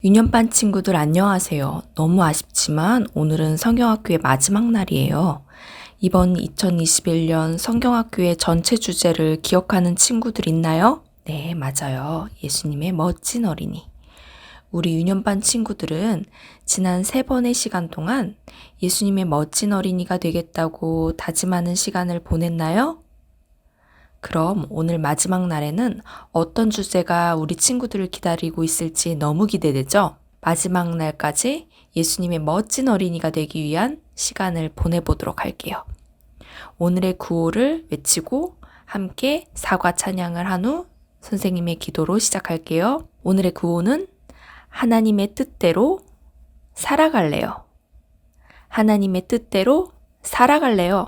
유년반 친구들 안녕하세요. 너무 아쉽지만 오늘은 성경학교의 마지막 날이에요. 이번 2021년 성경학교의 전체 주제를 기억하는 친구들 있나요? 네, 맞아요. 예수님의 멋진 어린이. 우리 유년반 친구들은 지난 3번의 시간 동안 예수님의 멋진 어린이가 되겠다고 다짐하는 시간을 보냈나요? 그럼 오늘 마지막 날에는 어떤 주제가 우리 친구들을 기다리고 있을지 너무 기대되죠? 마지막 날까지 예수님의 멋진 어린이가 되기 위한 시간을 보내보도록 할게요. 오늘의 구호를 외치고 함께 사과 찬양을 한 후 선생님의 기도로 시작할게요. 오늘의 구호는 하나님의 뜻대로 살아갈래요. 하나님의 뜻대로 살아갈래요.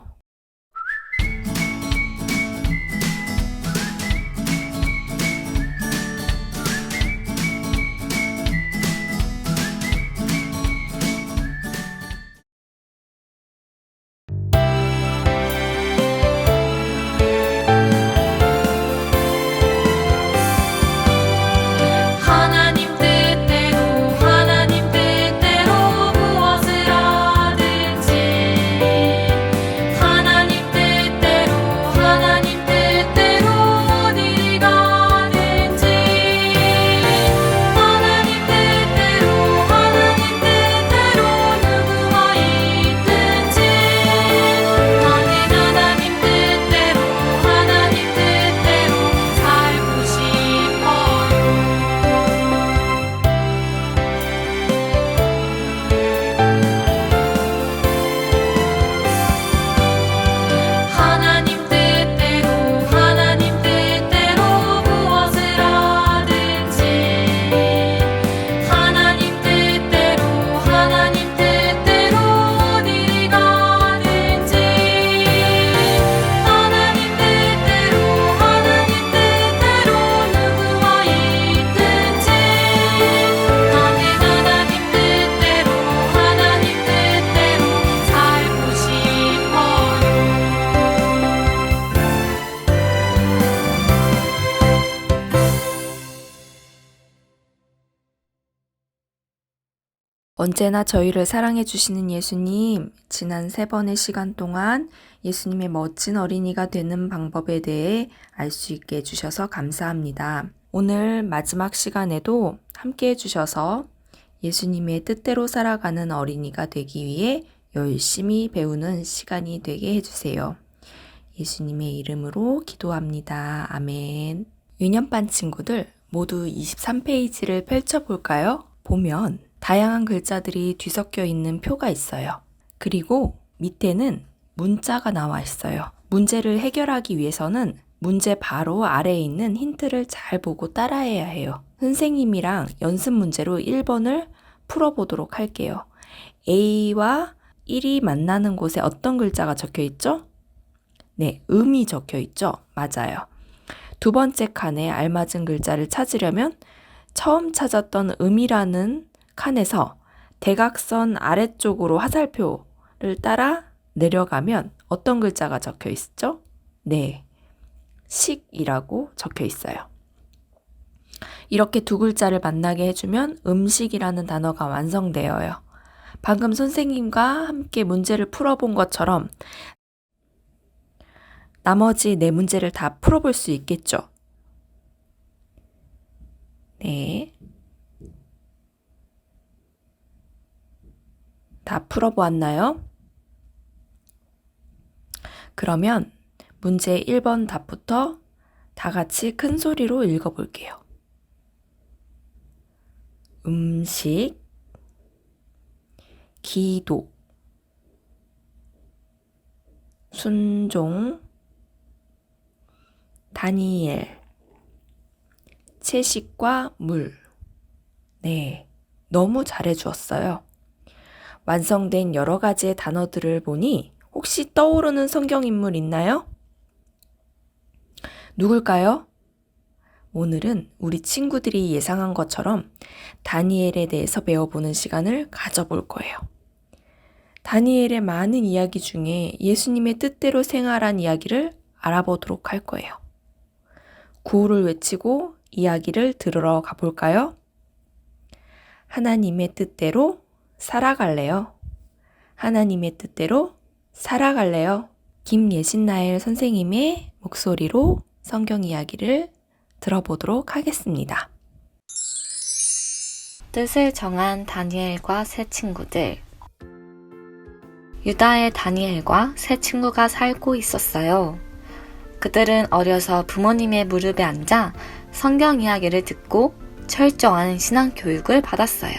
언제나 저희를 사랑해 주시는 예수님, 지난 3번의 시간 동안 예수님의 멋진 어린이가 되는 방법에 대해 알 수 있게 해주셔서 감사합니다. 오늘 마지막 시간에도 함께 해주셔서 예수님의 뜻대로 살아가는 어린이가 되기 위해 열심히 배우는 시간이 되게 해주세요. 예수님의 이름으로 기도합니다. 아멘. 유년반 친구들 모두 23페이지를 펼쳐볼까요? 보면 다양한 글자들이 뒤섞여 있는 표가 있어요. 그리고 밑에는 문자가 나와 있어요. 문제를 해결하기 위해서는 문제 바로 아래에 있는 힌트를 잘 보고 따라해야 해요. 선생님이랑 연습 문제로 1번을 풀어보도록 할게요. A와 1이 만나는 곳에 어떤 글자가 적혀 있죠? 네, 음이 적혀 있죠? 맞아요. 두 번째 칸에 알맞은 글자를 찾으려면 처음 찾았던 음이라는 칸에서 대각선 아래쪽으로 화살표를 따라 내려가면 어떤 글자가 적혀 있죠? 네, 식이라고 적혀 있어요. 이렇게 두 글자를 만나게 해주면 음식이라는 단어가 완성되어요. 방금 선생님과 함께 문제를 풀어본 것처럼 나머지 네 문제를 다 풀어볼 수 있겠죠? 네. 다 풀어보았나요? 그러면 문제 1번 답부터 다 같이 큰 소리로 읽어볼게요. 음식, 기도, 순종, 다니엘, 채식과 물. 네, 너무 잘해주었어요. 완성된 여러 가지의 단어들을 보니 혹시 떠오르는 성경인물 있나요? 누굴까요? 오늘은 우리 친구들이 예상한 것처럼 다니엘에 대해서 배워보는 시간을 가져볼 거예요. 다니엘의 많은 이야기 중에 예수님의 뜻대로 생활한 이야기를 알아보도록 할 거예요. 구호를 외치고 이야기를 들으러 가볼까요? 하나님의 뜻대로 살아갈래요. 하나님의 뜻대로 살아갈래요. 김예신나엘 선생님의 목소리로 성경 이야기를 들어보도록 하겠습니다. 뜻을 정한 다니엘과 세 친구들. 유다의 다니엘과 세 친구가 살고 있었어요. 그들은 어려서 부모님의 무릎에 앉아 성경 이야기를 듣고 철저한 신앙 교육을 받았어요.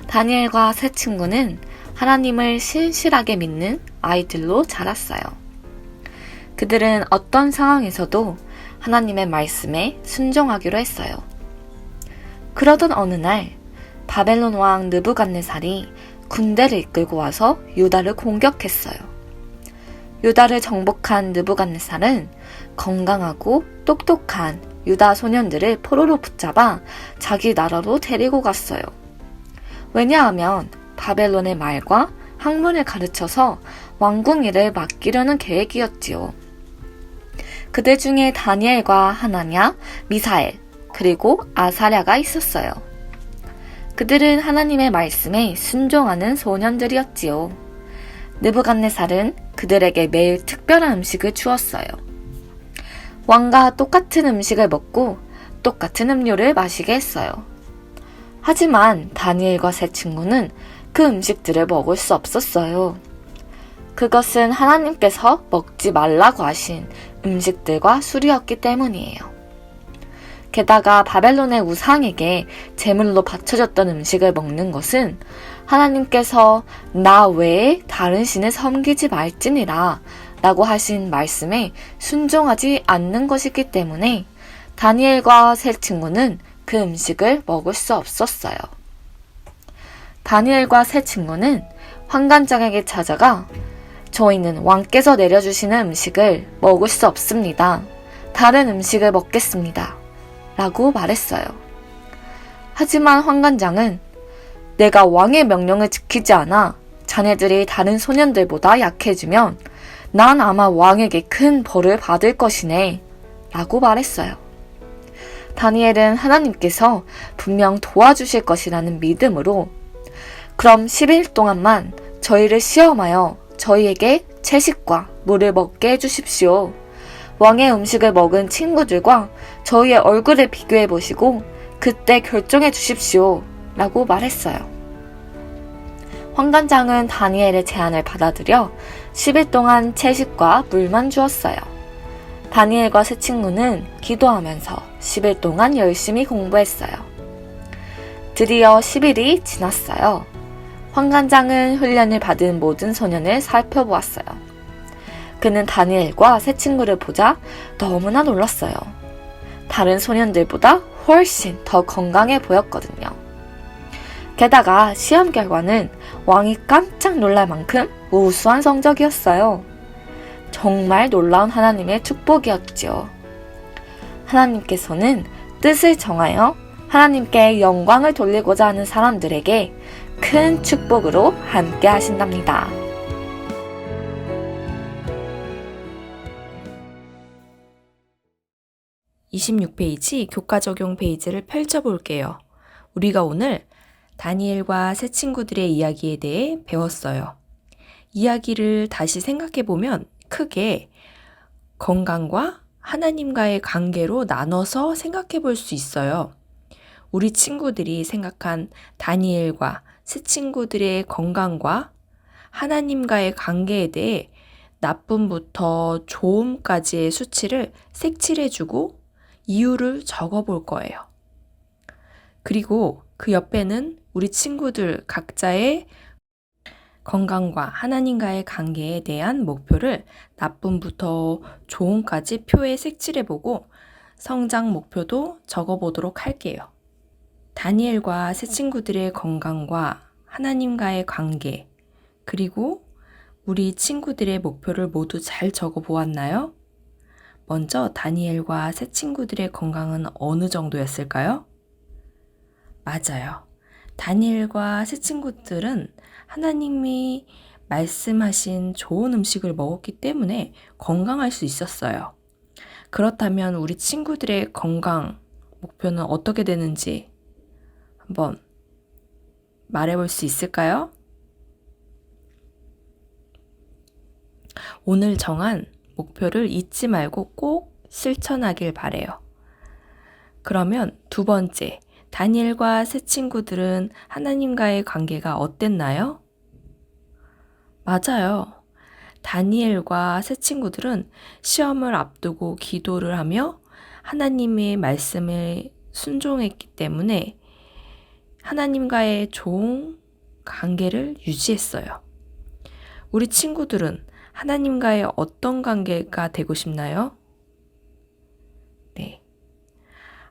다니엘과 세 친구는 하나님을 신실하게 믿는 아이들로 자랐어요. 그들은 어떤 상황에서도 하나님의 말씀에 순종하기로 했어요. 그러던 어느 날 바벨론 왕 느부갓네살이 군대를 이끌고 와서 유다를 공격했어요. 유다를 정복한 느부갓네살은 건강하고 똑똑한 유다 소년들을 포로로 붙잡아 자기 나라로 데리고 갔어요. 왜냐하면 바벨론의 말과 학문을 가르쳐서 왕궁 일을 맡기려는 계획이었지요. 그들 중에 다니엘과 하나냐, 미사엘, 그리고 아사랴가 있었어요. 그들은 하나님의 말씀에 순종하는 소년들이었지요. 느부갓네살은 그들에게 매일 특별한 음식을 주었어요. 왕과 똑같은 음식을 먹고 똑같은 음료를 마시게 했어요. 하지만 다니엘과 세 친구는 그 음식들을 먹을 수 없었어요. 그것은 하나님께서 먹지 말라고 하신 음식들과 술이었기 때문이에요. 게다가 바벨론의 우상에게 제물로 바쳐졌던 음식을 먹는 것은 하나님께서 나 외에 다른 신을 섬기지 말지니라 라고 하신 말씀에 순종하지 않는 것이기 때문에 다니엘과 세 친구는 그 음식을 먹을 수 없었어요. 다니엘과 세 친구는 환관장에게 찾아가 저희는 왕께서 내려주시는 음식을 먹을 수 없습니다. 다른 음식을 먹겠습니다. 라고 말했어요. 하지만 환관장은 내가 왕의 명령을 지키지 않아 자네들이 다른 소년들보다 약해지면 난 아마 왕에게 큰 벌을 받을 것이네. 라고 말했어요. 다니엘은 하나님께서 분명 도와주실 것이라는 믿음으로 그럼 10일 동안만 저희를 시험하여 저희에게 채식과 물을 먹게 해주십시오. 왕의 음식을 먹은 친구들과 저희의 얼굴을 비교해 보시고 그때 결정해 주십시오. 라고 말했어요. 환관장은 다니엘의 제안을 받아들여 10일 동안 채식과 물만 주었어요. 다니엘과 세 친구는 기도하면서 10일 동안 열심히 공부했어요. 드디어 10일이 지났어요. 환관장은 훈련을 받은 모든 소년을 살펴보았어요. 그는 다니엘과 세 친구를 보자 너무나 놀랐어요. 다른 소년들보다 훨씬 더 건강해 보였거든요. 게다가 시험 결과는 왕이 깜짝 놀랄 만큼 우수한 성적이었어요. 정말 놀라운 하나님의 축복이었죠. 하나님께서는 뜻을 정하여 하나님께 영광을 돌리고자 하는 사람들에게 큰 축복으로 함께 하신답니다. (26페이지) 교과 적용 페이지를 펼쳐볼게요. 우리가 오늘 다니엘과 세 친구들의 이야기에 대해 배웠어요. 이야기를 다시 생각해보면 크게 건강과 하나님과의 관계로 나눠서 생각해 볼 수 있어요. 우리 친구들이 생각한 다니엘과 새 친구들의 건강과 하나님과의 관계에 대해 나쁨부터 좋음까지의 수치를 색칠해주고 이유를 적어볼 거예요. 그리고 그 옆에는 우리 친구들 각자의 건강과 하나님과의 관계에 대한 목표를 나쁨부터 좋음까지 표에 색칠해보고 성장 목표도 적어보도록 할게요. 다니엘과 새 친구들의 건강과 하나님과의 관계, 그리고 우리 친구들의 목표를 모두 잘 적어보았나요? 먼저 다니엘과 새 친구들의 건강은 어느 정도였을까요? 맞아요. 다니엘과 새 친구들은 하나님이 말씀하신 좋은 음식을 먹었기 때문에 건강할 수 있었어요. 그렇다면 우리 친구들의 건강 목표는 어떻게 되는지 한번 말해볼 수 있을까요? 오늘 정한 목표를 잊지 말고 꼭 실천하길 바래요. 그러면 두 번째, 다니엘과 새 친구들은 하나님과의 관계가 어땠나요? 맞아요. 다니엘과 새 친구들은 시험을 앞두고 기도를 하며 하나님의 말씀에 순종했기 때문에 하나님과의 좋은 관계를 유지했어요. 우리 친구들은 하나님과의 어떤 관계가 되고 싶나요? 네.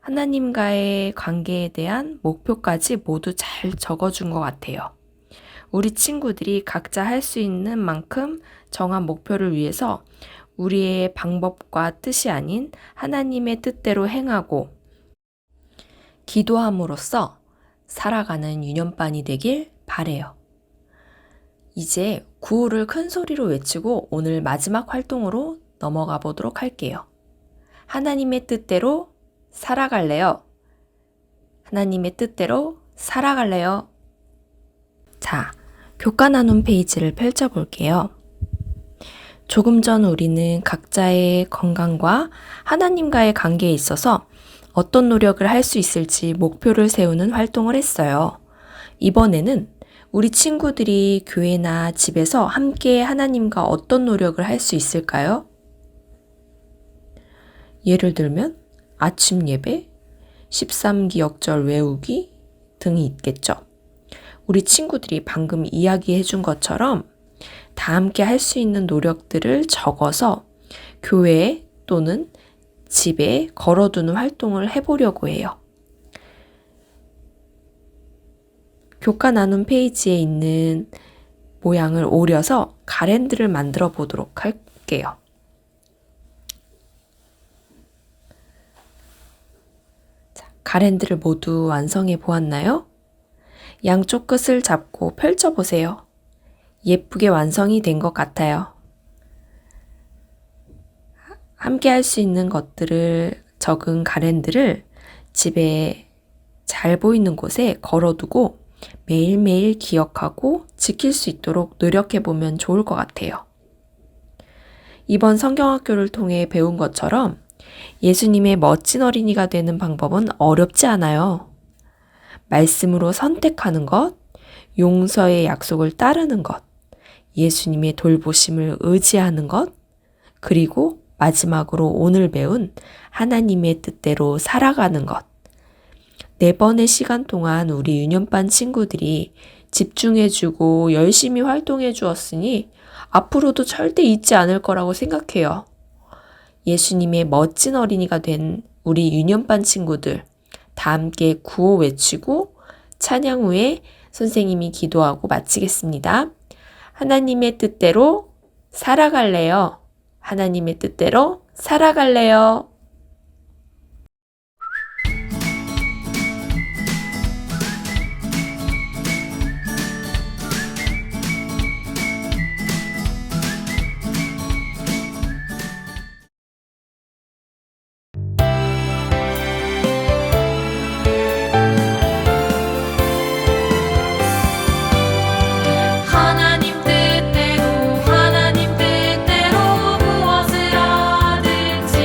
하나님과의 관계에 대한 목표까지 모두 잘 적어준 것 같아요. 우리 친구들이 각자 할 수 있는 만큼 정한 목표를 위해서 우리의 방법과 뜻이 아닌 하나님의 뜻대로 행하고 기도함으로써 살아가는 유년반이 되길 바래요. 이제 구호를 큰 소리로 외치고 오늘 마지막 활동으로 넘어가 보도록 할게요. 하나님의 뜻대로 살아갈래요. 하나님의 뜻대로 살아갈래요. 자, 교과 나눔 페이지를 펼쳐볼게요. 조금 전 우리는 각자의 건강과 하나님과의 관계에 있어서 어떤 노력을 할 수 있을지 목표를 세우는 활동을 했어요. 이번에는 우리 친구들이 교회나 집에서 함께 하나님과 어떤 노력을 할 수 있을까요? 예를 들면 아침 예배, 13기억절 외우기 등이 있겠죠. 우리 친구들이 방금 이야기해 준 것처럼 다 함께 할 수 있는 노력들을 적어서 교회 또는 집에 걸어두는 활동을 해보려고 해요. 교과 나눔 페이지에 있는 모양을 오려서 가랜드를 만들어 보도록 할게요. 자, 가랜드를 모두 완성해 보았나요? 양쪽 끝을 잡고 펼쳐보세요. 예쁘게 완성이 된 것 같아요. 함께 할 수 있는 것들을 적은 가랜드를 집에 잘 보이는 곳에 걸어두고 매일매일 기억하고 지킬 수 있도록 노력해보면 좋을 것 같아요. 이번 성경학교를 통해 배운 것처럼 예수님의 멋진 어린이가 되는 방법은 어렵지 않아요. 말씀으로 선택하는 것, 용서의 약속을 따르는 것, 예수님의 돌보심을 의지하는 것, 그리고 마지막으로 오늘 배운 하나님의 뜻대로 살아가는 것. 4번의 시간 동안 우리 유년반 친구들이 집중해주고 열심히 활동해 주었으니 앞으로도 절대 잊지 않을 거라고 생각해요. 예수님의 멋진 어린이가 된 우리 유년반 친구들, 다 함께 구호 외치고 찬양 후에 선생님이 기도하고 마치겠습니다. 하나님의 뜻대로 살아갈래요. 하나님의 뜻대로 살아갈래요. 하나님 뜻대로 무엇을 하든지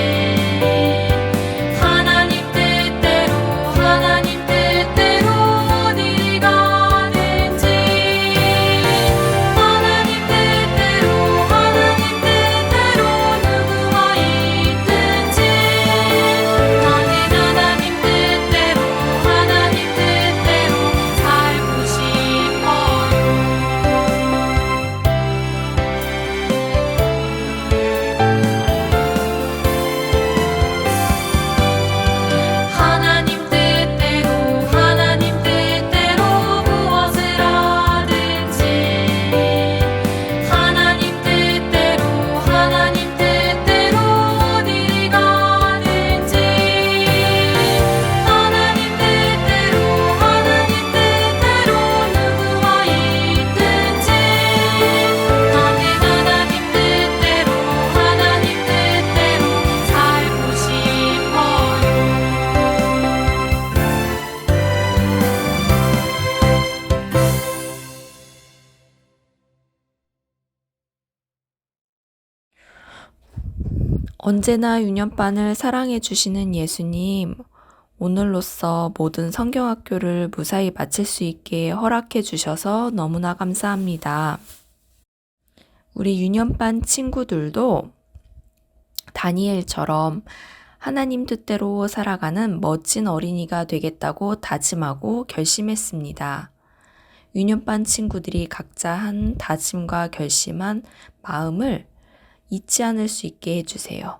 언제나 유년반을 사랑해 주시는 예수님, 오늘로써 모든 성경학교를 무사히 마칠 수 있게 허락해 주셔서 너무나 감사합니다. 우리 유년반 친구들도 다니엘처럼 하나님 뜻대로 살아가는 멋진 어린이가 되겠다고 다짐하고 결심했습니다. 유년반 친구들이 각자 한 다짐과 결심한 마음을 잊지 않을 수 있게 해주세요.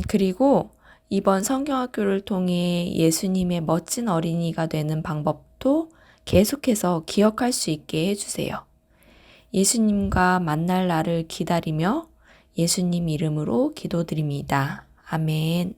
그리고 이번 성경학교를 통해 예수님의 멋진 어린이가 되는 방법도 계속해서 기억할 수 있게 해주세요. 예수님과 만날 날을 기다리며 예수님 이름으로 기도드립니다. 아멘.